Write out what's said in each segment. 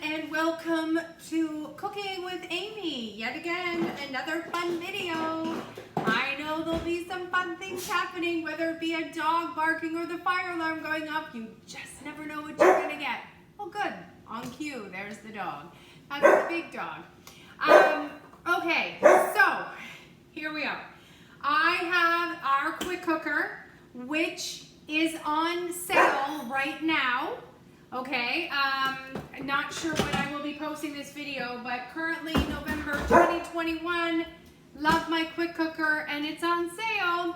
and welcome to Cooking with Aimee. Yet again, another fun video. I know there'll be some fun things happening, whether it be a dog barking or the fire alarm going off. You just never know what you're gonna get. Oh good, on cue, there's the dog. That's the big dog. Okay, so here we are. I have our quick cooker, which is on sale right now. Okay, not sure when I will be posting this video, but currently November 2021, love my quick cooker and it's on sale.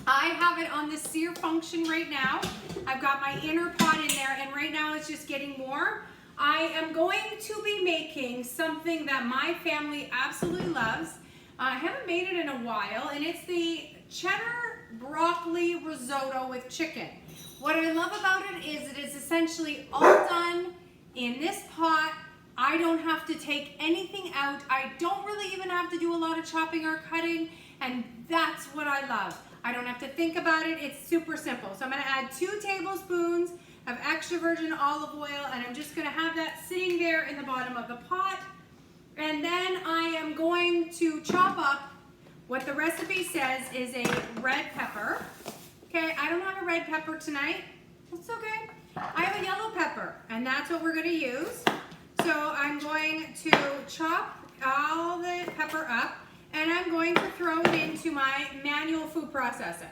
I have it on the sear function right now. I've got my inner pot in there and right now it's just getting warm. I am going to be making something that my family absolutely loves. I haven't made it in a while, and it's the cheddar broccoli risotto with chicken. What I love about it is essentially all done in this pot. I don't have to take anything out. I don't really even have to do a lot of chopping or cutting, and that's what I love. I don't have to think about it. It's super simple. So I'm gonna add 2 tablespoons of extra virgin olive oil, and I'm just gonna have that sitting there in the bottom of the pot. And then I am going to chop up what the recipe says is a red pepper. Okay, I don't have a red pepper tonight. It's okay. I have a yellow pepper, and that's what we're gonna use. So I'm going to chop all the pepper up, and I'm going to throw it into my manual food processor.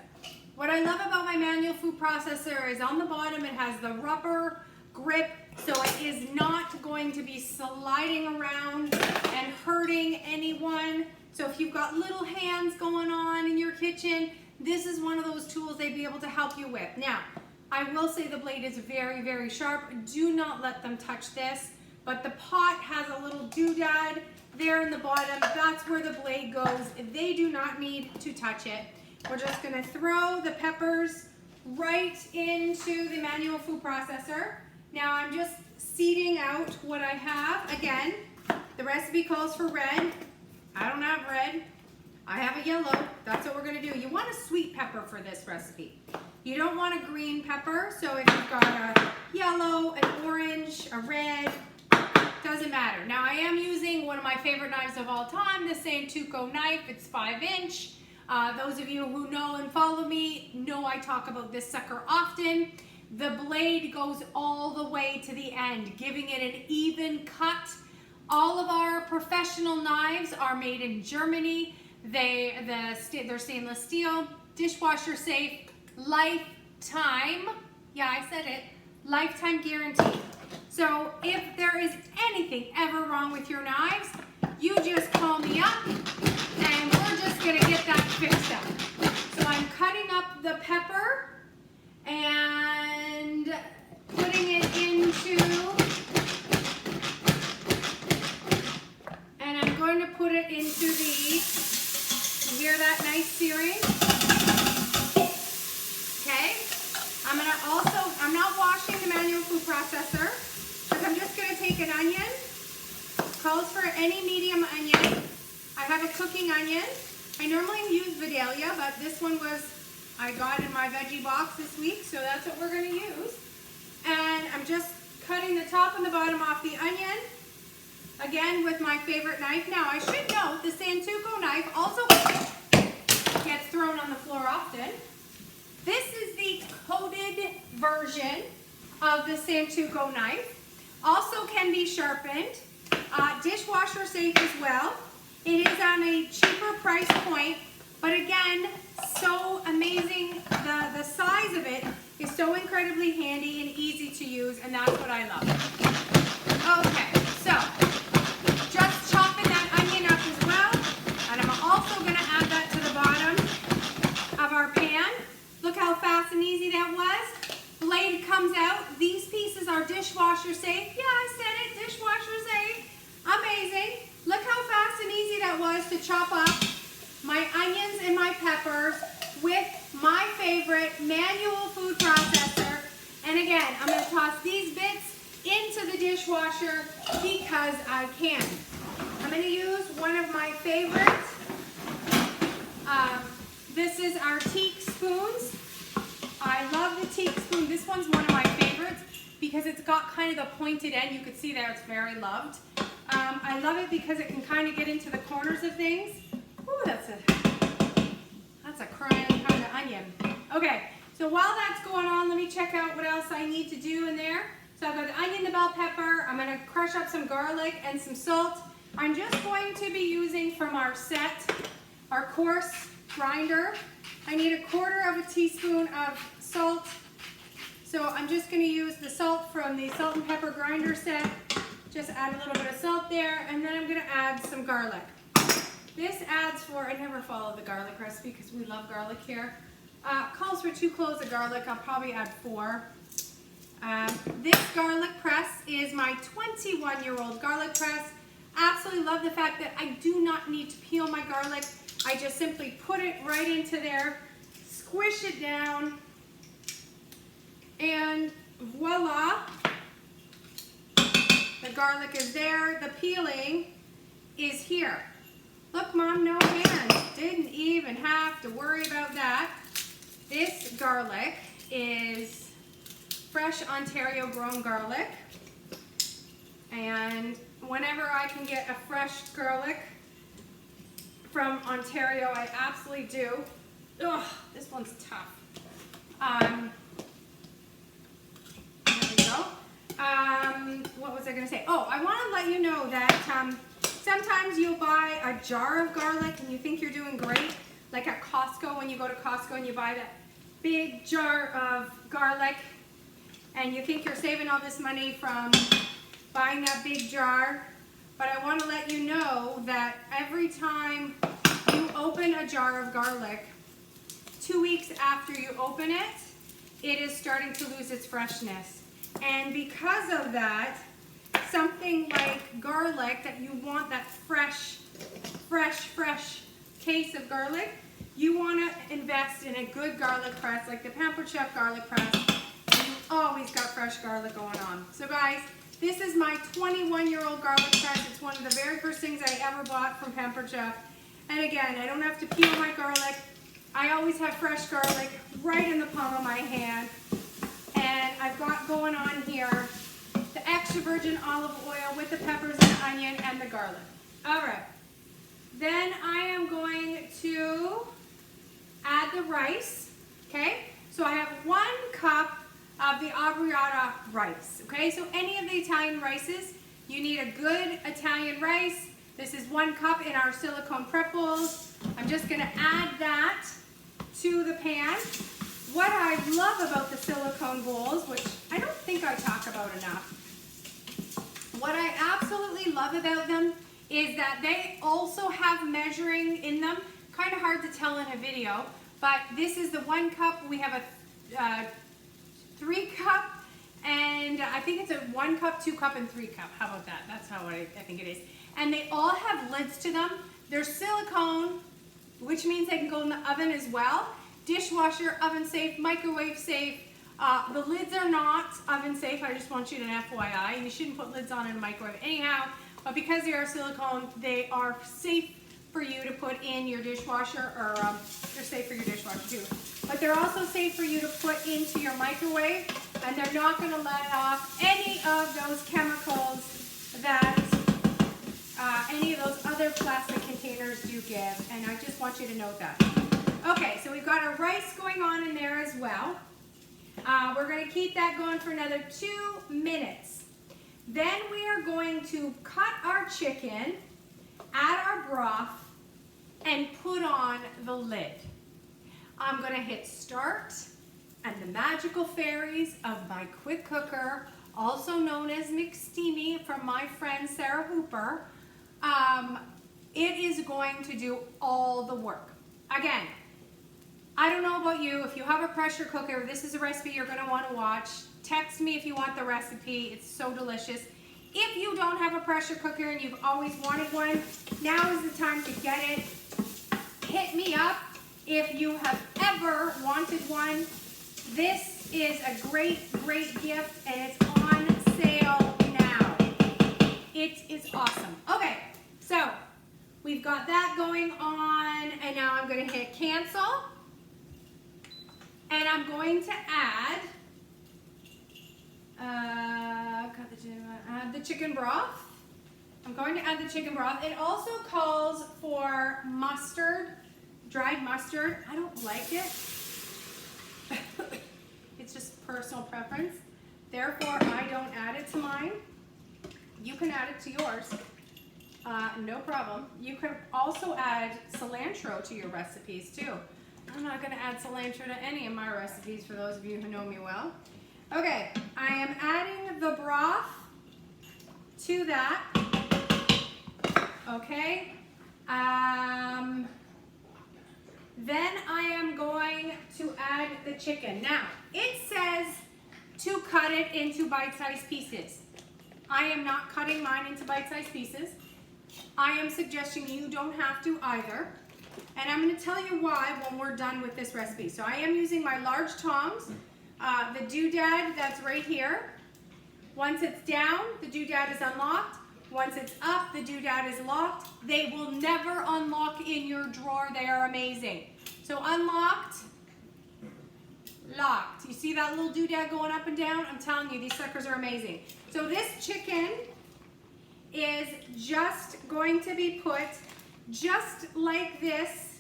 What I love about my manual food processor is on the bottom it has the rubber grip, so it is not going to be sliding around and hurting anyone. So if you've got little hands going on in your kitchen, this is one of those tools they'd be able to help you with. Now, I will say the blade is very, very sharp. Do not let them touch this, but the pot has a little doodad there in the bottom. That's where the blade goes. They do not need to touch it. We're just gonna throw the peppers right into the manual food processor. Now I'm just seeding out what I have. Again, the recipe calls for red. I don't have red. I have a yellow. That's what we're gonna do. You want a sweet pepper for this recipe. You don't want a green pepper, so if you've got a yellow, an orange, a red, doesn't matter. Now I am using one of my favorite knives of all time, the Santoku knife. It's 5-inch. Those of you who know and follow me know I talk about this sucker often. The blade goes all the way to the end, giving it an even cut. All of our professional knives are made in Germany. They're stainless steel, dishwasher safe, lifetime, yeah I said it, lifetime guarantee. So if there is anything ever wrong with your knives, you just call me up and we're just gonna get that fixed up. So I'm cutting up the pepper and putting it into, and I'm going to put it into the, you hear that nice searing? Okay, I'm not washing the manual food processor, because I'm just gonna take an onion. Calls for any medium onion. I have a cooking onion. I normally use Vidalia, but this one I got in my veggie box this week, so that's what we're gonna use. And I'm just cutting the top and the bottom off the onion, again with my favorite knife. Now I should note the Santoku knife also gets thrown on the floor often. This is the coated version of the Santoku knife. Also can be sharpened. Dishwasher safe as well. It is on a cheaper price point, but again, so amazing. The size of it is so incredibly handy and easy to use, and that's what I love. Okay, so just chopping that onion up as well, and I'm also gonna add that to the bottom of our pan. Look how fast and easy that was. Blade comes out. These pieces are dishwasher safe. Yeah, I said it, dishwasher safe. Amazing. Look how fast and easy that was to chop up my onions and my peppers with my favorite manual food processor. And again, I'm going to toss these bits into the dishwasher because I can. I'm going to use one of my favorites. This is our teak spoons. I love the teak spoon. This one's one of my favorites because it's got kind of the pointed end. You could see there it's very loved. I love it because it can kind of get into the corners of things. Ooh, that's a crying kind of onion. Okay, so while that's going on, let me check out what else I need to do in there. So I've got the onion, the bell pepper. I'm going to crush up some garlic and some salt. I'm just going to be using from our set, our coarse grinder. I need 1/4 teaspoon of salt. So I'm just going to use the salt from the salt and pepper grinder set. Just add a little bit of salt there, and then I'm going to add some garlic. This adds for, I never follow the garlic recipe because we love garlic here. Calls for 2 cloves of garlic. I'll probably add 4. This garlic press is my 21-year-old garlic press. Absolutely love the fact that I do not need to peel my garlic. I just simply put it right into there, squish it down, and voila, the garlic is there. The peeling is here. Look, Mom, no hands. Didn't even have to worry about that. This garlic is fresh Ontario grown garlic. And whenever I can get a fresh garlic from Ontario, I absolutely do. Ugh, this one's tough. There we go. What was I going to say? Oh, I want to let you know that sometimes you'll buy a jar of garlic and you think you're doing great. Like at Costco, when you go to Costco and you buy that big jar of garlic and you think you're saving all this money from buying that big jar. But I want to let you know that every time you open a jar of garlic, 2 weeks after you open it, it is starting to lose its freshness. And because of that, something like garlic that you want that fresh case of garlic, you want to invest in a good garlic press like the Pampered Chef garlic press. And you always got fresh garlic going on. So guys, this is my 21-year-old garlic press. It's one of the very first things I ever bought from Pampered Chef. And again, I don't have to peel my garlic. I always have fresh garlic right in the palm of my hand. And I've got going on here the extra virgin olive oil with the peppers and the onion and the garlic. All right. Then I am going to add the rice, okay? So I have 1 cup of the arrabbiata rice, okay? So any of the Italian rices, you need a good Italian rice. This is 1 cup in our silicone prep bowls. I'm just gonna add that to the pan. What I love about the silicone bowls, which I don't think I talk about enough, what I absolutely love about them is that they also have measuring in them. Kind of hard to tell in a video, but this is the 1 cup. We have a 3 cup, and I think it's a 1 cup, 2 cup, and 3 cup. How about that? That's how I think it is. And they all have lids to them. They're silicone, which means they can go in the oven as well. Dishwasher, oven safe, microwave safe. The lids are not oven safe. I just want you to know FYI. You shouldn't put lids on in a microwave anyhow, but because they are silicone, they are safe for you to put in your dishwasher, or they're safe for your dishwasher too. But they're also safe for you to put into your microwave, and they're not going to let off any of those chemicals that any of those other plastic containers do give, and I just want you to note that. Okay, so we've got our rice going on in there as well. We're going to keep that going for another 2 minutes. Then we are going to cut our chicken, add our broth, and put on the lid. I'm going to hit start, and the magical fairies of my quick cooker, also known as McSteamy from my friend Sarah Hooper, it is going to do all the work. Again, I don't know about you. If you have a pressure cooker, this is a recipe you're going to want to watch. Text me if you want the recipe. It's so delicious. If you don't have a pressure cooker and you've always wanted one, now is the time to get it. Hit me up if you have ever wanted one. This is a great, great gift, and it's on sale now. It is awesome. Okay, so we've got that going on, and now I'm going to hit cancel. And I'm going to add the chicken broth. I'm going to add the chicken broth. It also calls for mustard, dried mustard. I don't like it. It's just personal preference. Therefore, I don't add it to mine. You can add it to yours. No problem. You can also add cilantro to your recipes too. I'm not going to add cilantro to any of my recipes for those of you who know me well. Okay, I am adding the broth to that. Okay. Then I am going to add the chicken. Now, it says to cut it into bite-sized pieces. I am not cutting mine into bite-sized pieces. I am suggesting you don't have to either. And I'm going to tell you why when we're done with this recipe. So I am using my large tongs, the doodad that's right here. Once it's down, the doodad is unlocked. Once it's up, the doodad is locked. They will never unlock in your drawer. They are amazing. So unlocked, locked. You see that little doodad going up and down? I'm telling you, these suckers are amazing. So this chicken is just going to be put just like this,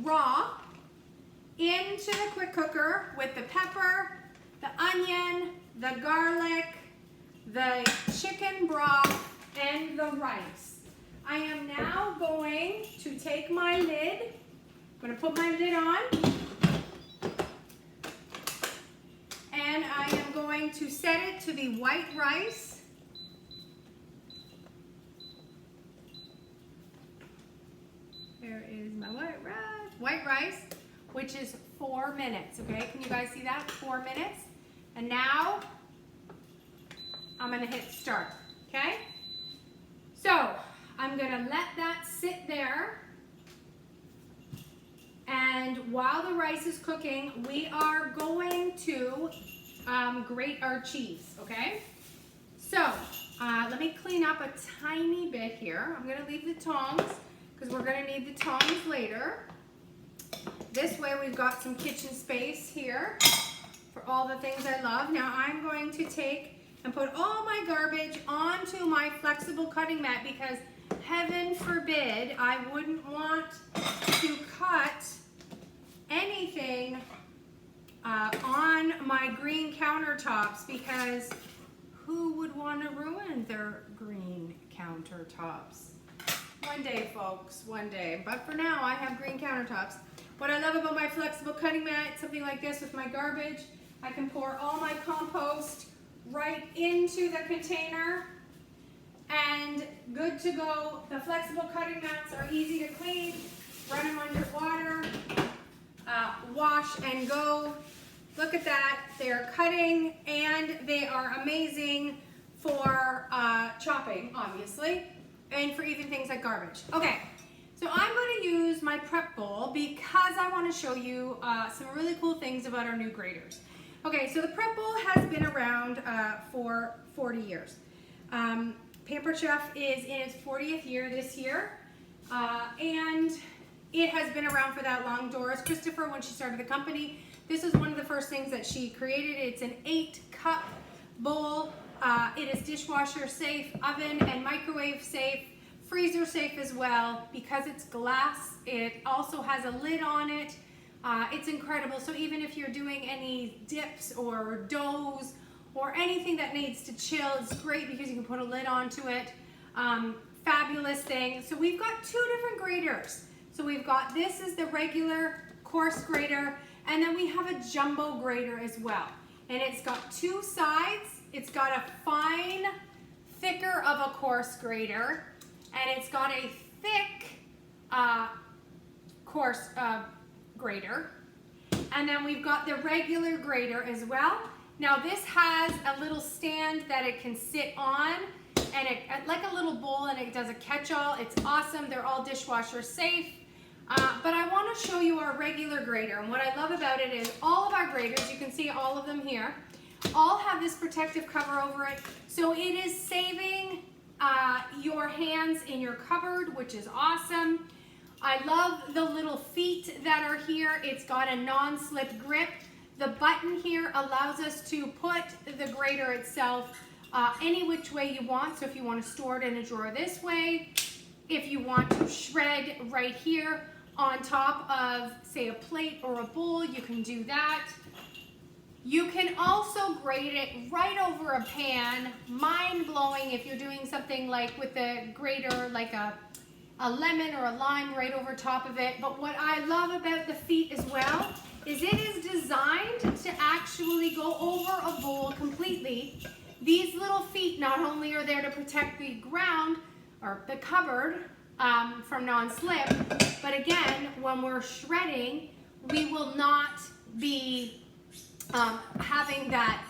raw, into the quick cooker with the pepper, the onion, the garlic, the chicken broth, and the rice. I am now going to take my lid. I'm going to put my lid on. And I am going to set it to the white rice. There is my white rice. White rice, which is 4 minutes, okay? Can you guys see that? 4 minutes. And now, I'm gonna hit start, okay? So, I'm gonna let that sit there. And while the rice is cooking, we are going to grate our cheese, okay? So, let me clean up a tiny bit here. I'm gonna leave the tongs, because we're gonna need the tongs later. This way we've got some kitchen space here for all the things I love. Now I'm going to take and put all my garbage onto my flexible cutting mat, because heaven forbid I wouldn't want to cut anything on my green countertops, because who would want to ruin their green countertops? One day, folks, one day. But for now, I have green countertops. What I love about my flexible cutting mat, something like this with my garbage, I can pour all my compost right into the container and good to go. The flexible cutting mats are easy to clean. Run them under water, wash and go. Look at that. They are cutting and they are amazing for chopping, obviously, and for even things like garbage. Okay, so I'm going to use my prep bowl because I want to show you some really cool things about our new graters. Okay, so the prep bowl has been around for 40 years. Pampered Chef is in its 40th year this year, and it has been around for that long. Doris Christopher, when she started the company, this is one of the first things that she created. It's an 8-cup bowl. It is dishwasher safe, oven and microwave safe, freezer safe as well. Because it's glass, it also has a lid on it. It's incredible. So even if you're doing any dips or doughs or anything that needs to chill, it's great because you can put a lid onto it. Fabulous thing. So we've got 2 different graters. So we've got, this is the regular coarse grater, and then we have a jumbo grater as well. And it's got 2 sides. It's got a fine, thicker of a coarse grater, and it's got a thick coarse grater. And then we've got the regular grater as well. Now this has a little stand that it can sit on, and it like a little bowl, and it does a catch-all. It's awesome. They're all dishwasher safe. But I want to show you our regular grater, and what I love about it is all of our graters, you can see all of them here, all have this protective cover over it, so it is saving your hands in your cupboard, which is awesome. I love the little feet that are here. It's got a non-slip grip. The button here allows us to put the grater itself any which way you want. So if you want to store it in a drawer this way, if you want to shred right here on top of, say, a plate or a bowl, you can do that. You can also grate it right over a pan. Mind-blowing if you're doing something like with the grater, like a lemon or a lime right over top of it. But what I love about the feet as well is it is designed to actually go over a bowl completely. These little feet not only are there to protect the ground or the cupboard from non-slip, but again, when we're shredding, we will not be having that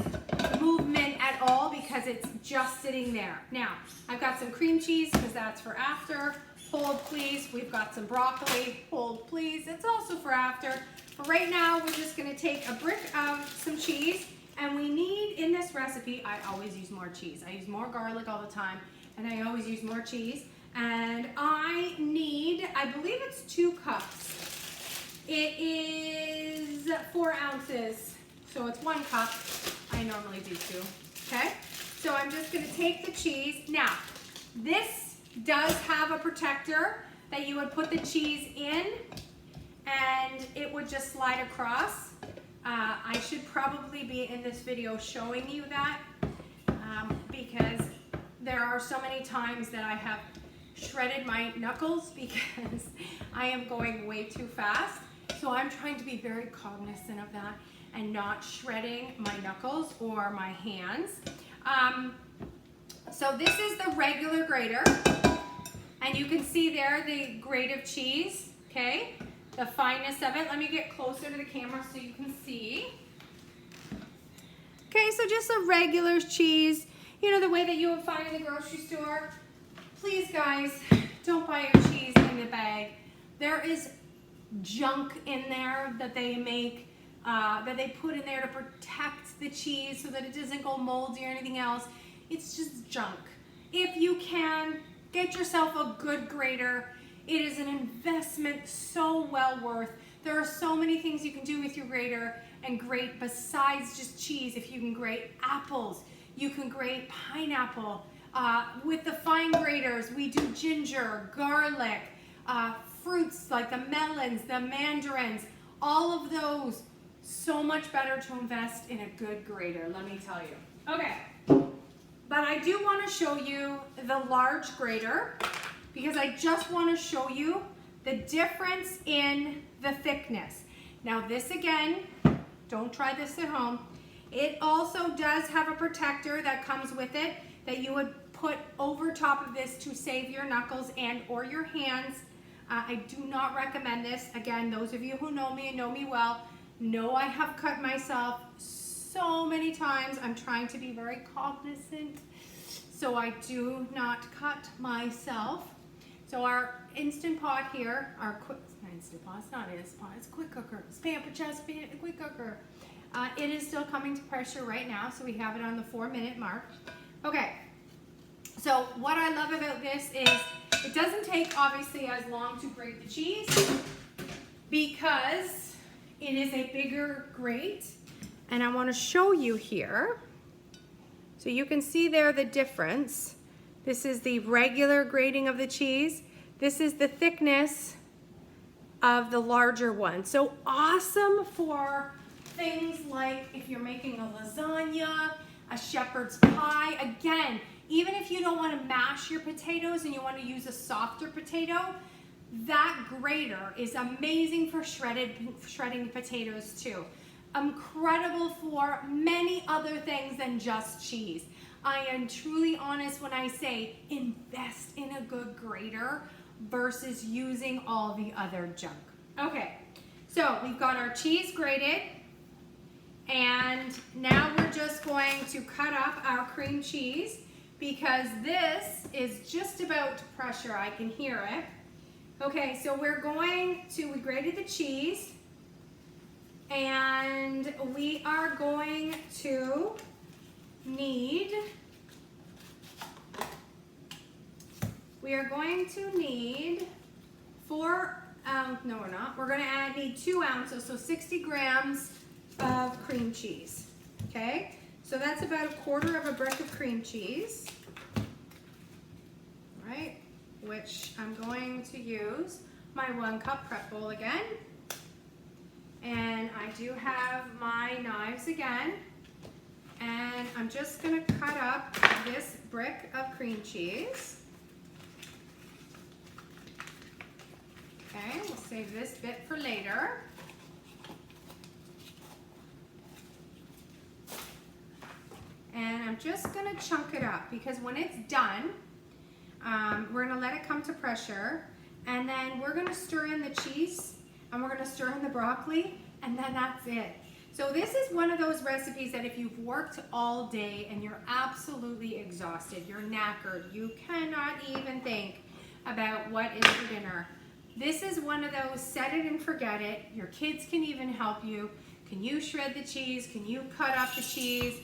movement at all because it's just sitting there. Now, I've got some cream cheese because that's for after. Hold please. We've got some broccoli. Hold please. It's also for after. But right now, we're just going to take a brick of some cheese, and we need in this recipe, I always use more cheese. I use more garlic all the time, and I always use more cheese. And I need, I believe it's 2 cups. It is 4 ounces. So it's 1 cup. I normally do 2. Okay? So I'm just going to take the cheese. Now, this does have a protector that you would put the cheese in and it would just slide across. I should probably be in this video showing you that because there are so many times that I have shredded my knuckles because I am going way too fast. So I'm trying to be very cognizant of that and not shredding my knuckles or my hands. So this is the regular grater, and you can see there the grate of cheese, okay? The fineness of it. Let me get closer to the camera so you can see. Okay, so just a regular cheese, you know, the way that you would find in the grocery store. Please, guys, don't buy your cheese in the bag. There is junk in there that they make, that they put in there to protect the cheese so that it doesn't go moldy or anything else. It's just junk. If you can, get yourself a good grater. It is an investment so well worth. There are so many things you can do with your grater and grate besides just cheese. If you can grate apples, you can grate pineapple. With the fine graters, we do ginger, garlic, fruits like the melons, the mandarins, all of those. So much better to invest in a good grater, let me tell you. Okay, but I do want to show you the large grater because I just want to show you the difference in the thickness. Now this again, don't try this at home. It also does have a protector that comes with it that you would put over top of this to save your knuckles and or your hands. I do not recommend this. Again, those of you who know me and know me well, know I have cut myself so many times. I'm trying to be very cognizant, so I do not cut myself. So our Instant Pot here, our quick, Instant Pot, it's not Instant Pot, it's Quick Cooker. It's Pampered Chef, Quick Cooker. It is still coming to pressure right now, so we have it on the 4-minute mark. Okay, so what I love about this is it doesn't take obviously as long to grate the cheese because it is a bigger grate, and I want to show you here. So you can see there the difference. This is the regular grating of the cheese. This is the thickness of the larger one. So awesome for things like if you're making a lasagna, a shepherd's pie. Again, even if you don't want to mash your potatoes and you want to use a softer potato, that grater is amazing for shredding potatoes too. Incredible for many other things than just cheese. I am truly honest when I say invest in a good grater versus using all the other junk. Okay, so we've got our cheese grated, and now we're just going to cut up our cream cheese because this is just about to pressure. I can hear it. Okay, so we grated the cheese, and we are going to need 2 ounces, so 60 grams of cream cheese, okay? So that's about 1/4 of a brick of cream cheese, right? Which I'm going to use my 1 cup prep bowl again. And I do have my knives again. And I'm just gonna cut up this brick of cream cheese. Okay, we'll save this bit for later. And I'm just gonna chunk it up because when it's done, we're gonna let it come to pressure, and then we're gonna stir in the cheese, and we're gonna stir in the broccoli, and then that's it. So this is one of those recipes that if you've worked all day and you're absolutely exhausted, you're knackered, you cannot even think about what is for dinner. This is one of those set it and forget it. Your kids can even help you. Can you shred the cheese? Can you cut up the cheese?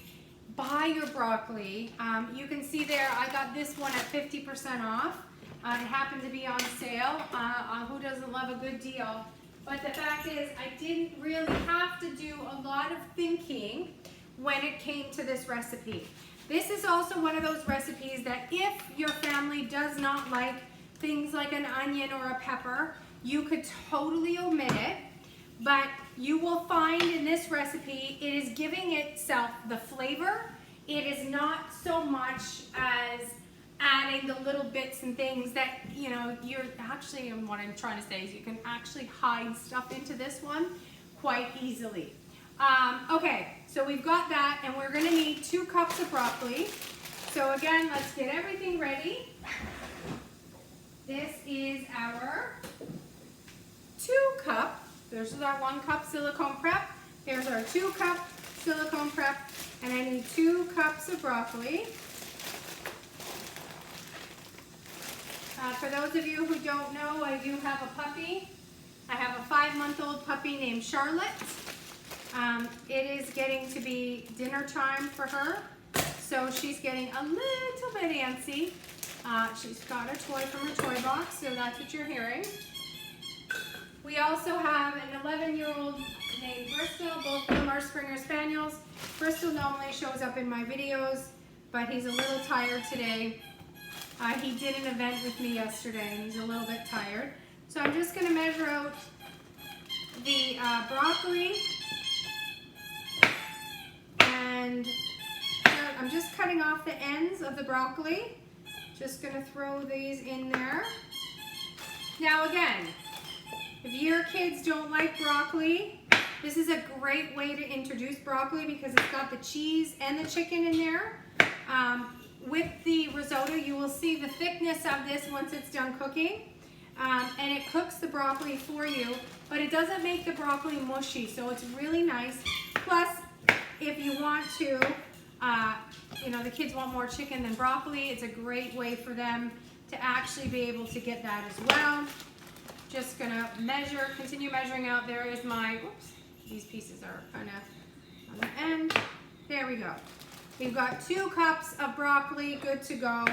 Buy your broccoli. You can see there, I got this one at 50% off. It happened to be on sale. Who doesn't love a good deal? But the fact is, I didn't really have to do a lot of thinking when it came to this recipe. This is also one of those recipes that if your family does not like things like an onion or a pepper, you could totally omit it. But you will find in this recipe, it is giving itself the flavor. It is not so much as adding the little bits and things that, you know, you're actually, and what I'm trying to say is you can actually hide stuff into this one quite easily. Okay, so we've got that, and we're gonna need 2 cups of broccoli. So again, let's get everything ready. This is our 2 cup. There's our 1 cup silicone prep. Here's our 2 cup silicone prep, and I need 2 cups of broccoli. For those of you who don't know, I do have a puppy. I have a 5-month-old puppy named Charlotte. It is getting to be dinner time for her, so she's getting a little bit antsy. She's got a toy from her toy box, so that's what you're hearing. We also have an 11-year-old named Bristol. Both of them are Springer Spaniels. Bristol normally shows up in my videos, but he's a little tired today. He did an event with me yesterday, and he's a little bit tired. So I'm just going to measure out the broccoli, and I'm just cutting off the ends of the broccoli. Just going to throw these in there. Now again, if your kids don't like broccoli, this is a great way to introduce broccoli because it's got the cheese and the chicken in there. With the risotto, you will see the thickness of this once it's done cooking. And it cooks the broccoli for you, but it doesn't make the broccoli mushy, so it's really nice. Plus, if you want to, you know, the kids want more chicken than broccoli, it's a great way for them to actually be able to get that as well. Just gonna measure, continue measuring out. There is my, oops, these pieces are kind of on the end. There we go. We've got 2 cups of broccoli, good to go.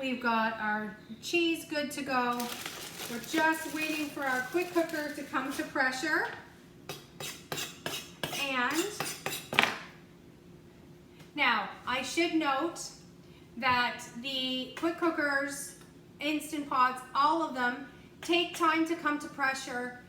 We've got our cheese, good to go. We're just waiting for our quick cooker to come to pressure. And now, I should note that the quick cookers, Instant Pots, all of them take time to come to pressure,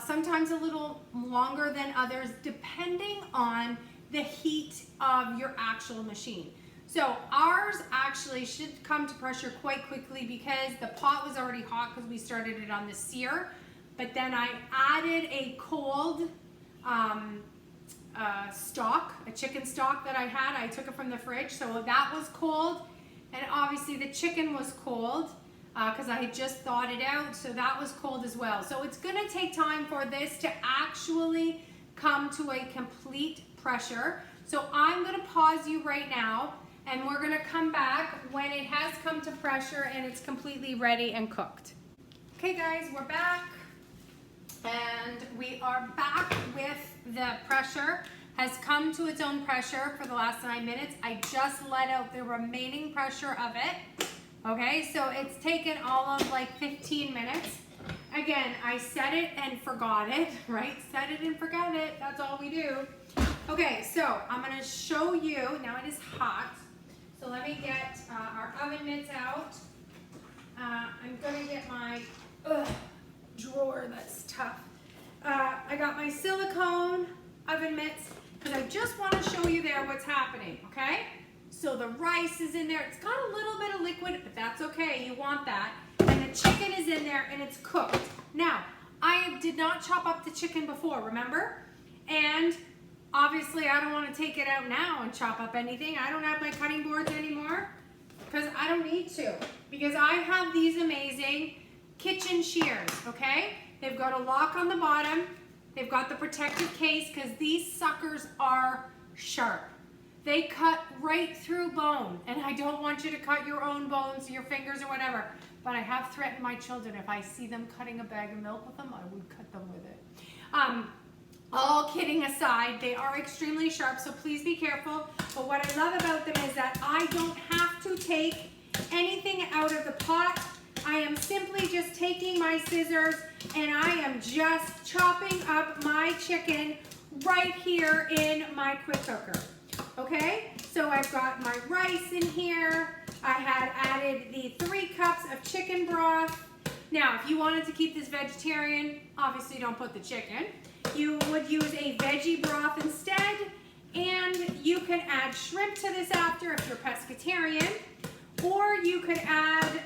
sometimes a little longer than others, depending on the heat of your actual machine. So ours actually should come to pressure quite quickly because the pot was already hot because we started it on the sear, but then I added a cold stock, a chicken stock that I had. I took it from the fridge, so that was cold, and obviously the chicken was cold because I had just thawed it out, so that was cold as well. So it's gonna take time for this to actually come to a complete pressure. So I'm gonna pause you right now, and we're gonna come back when it has come to pressure and it's completely ready and cooked. Okay guys, we're back, and we are back with the pressure. Has come to its own pressure for the last 9 minutes. I just let out the remaining pressure of it. Okay, so it's taken all of like 15 minutes. Again, I set it and forgot it, right? Set it and forget it, that's all we do. Okay, so I'm gonna show you, now it is hot, so let me get our oven mitts out. I'm gonna get my drawer, that's tough. I got my silicone oven mitts because I just want to show you there what's happening, okay? So the rice is in there. It's got a little bit of liquid, but that's okay. You want that. And the chicken is in there and it's cooked. Now, I did not chop up the chicken before, remember? And obviously I don't want to take it out now and chop up anything. I don't have my cutting boards anymore because I don't need to. Because I have these amazing kitchen shears, okay? They've got a lock on the bottom. They've got the protective case because these suckers are sharp. They cut right through bone, and I don't want you to cut your own bones, your fingers or whatever, but I have threatened my children if I see them cutting a bag of milk with them, I would cut them with it. All kidding aside, they are extremely sharp, so please be careful. But what I love about them is that I don't have to take anything out of the pot. I am simply just taking my scissors and I am just chopping up my chicken right here in my quick cooker. Okay, so I've got my rice in here. I had added the 3 cups of chicken broth. Now, if you wanted to keep this vegetarian, obviously don't put the chicken. You would use a veggie broth instead, and you can add shrimp to this after if you're pescatarian, or you could add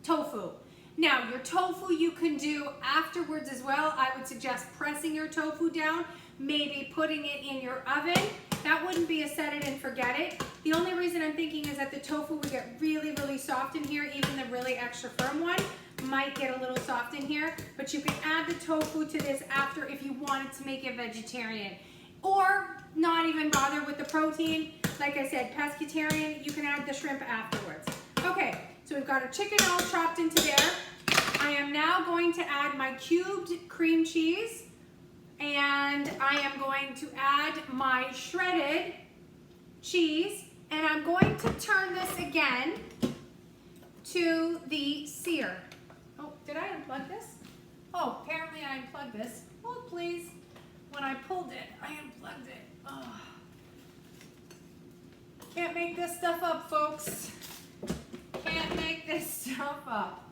tofu. Now, your tofu you can do afterwards as well. I would suggest pressing your tofu down, maybe putting it in your oven. That wouldn't be a set it and forget it. The only reason I'm thinking is that the tofu would get really, really soft in here. Even the really extra firm one might get a little soft in here, but you can add the tofu to this after if you wanted to make it vegetarian. Or not even bother with the protein. Like I said, pescatarian, you can add the shrimp afterwards. Okay, so we've got our chicken all chopped into there. I am now going to add my cubed cream cheese, and I am going to add my shredded cheese, and I'm going to turn this again to the sear. Oh, did I unplug this? Oh, apparently I unplugged this. Oh, please. When I pulled it, I unplugged it. Oh. Can't make this stuff up, folks. Can't make this stuff up.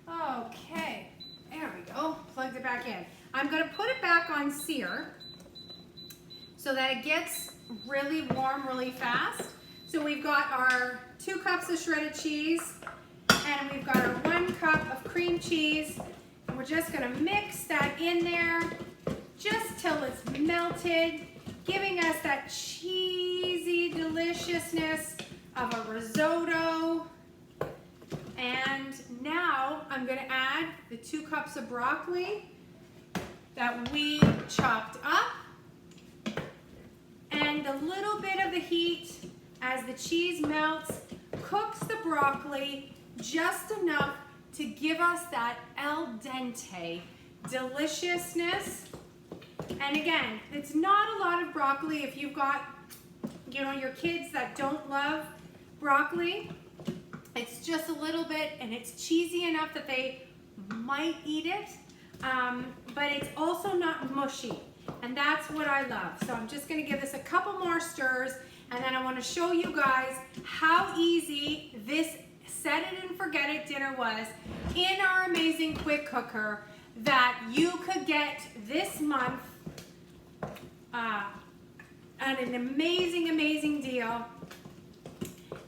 Okay, there we go. Plugged it back in. I'm going to put it back on sear so that it gets really warm really fast. So we've got our 2 cups of shredded cheese, and we've got our 1 cup of cream cheese. And we're just going to mix that in there just till it's melted, giving us that cheesy deliciousness of a risotto. And now I'm going to add the 2 cups of broccoli that we chopped up, and a little bit of the heat as the cheese melts cooks the broccoli just enough to give us that al dente deliciousness. And again, it's not a lot of broccoli if you've got, you know, your kids that don't love broccoli. It's just a little bit, and it's cheesy enough that they might eat it, but it's also not mushy, and that's what I love. So I'm just going to give this a couple more stirs, and then I want to show you guys how easy this set it and forget it dinner was in our amazing quick cooker that you could get this month at an amazing, amazing deal.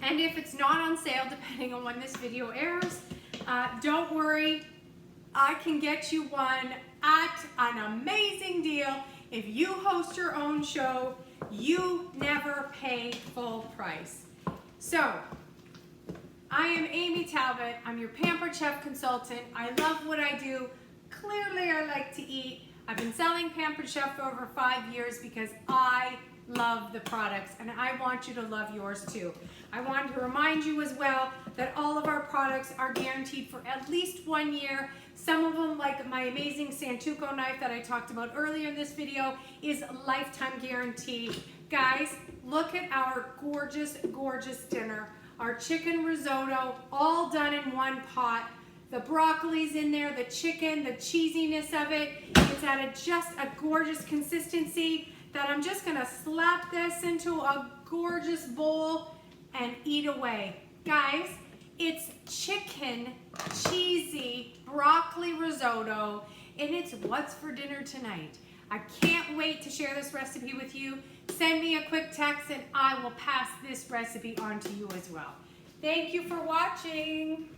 And if it's not on sale, depending on when this video airs, don't worry, I can get you one at an amazing deal. If you host your own show, you never pay full price. So, I am Aimee Talbot. I'm your Pampered Chef consultant. I love what I do. Clearly, I like to eat. I've been selling Pampered Chef for over 5 years because I love the products, and I want you to love yours too. I want to remind you as well that all of our products are guaranteed for at least 1 year. Some of them, like my amazing Santuco knife that I talked about earlier in this video, is lifetime guarantee. Guys, look at our gorgeous, gorgeous dinner. Our chicken risotto, all done in one pot. The broccoli's in there, the chicken, the cheesiness of it. It's at just a gorgeous consistency that I'm just gonna slap this into a gorgeous bowl and eat away. Guys, it's chicken, cheesy, broccoli risotto, and it's what's for dinner tonight. I can't wait to share this recipe with you. Send me a quick text and I will pass this recipe on to you as well. Thank you for watching.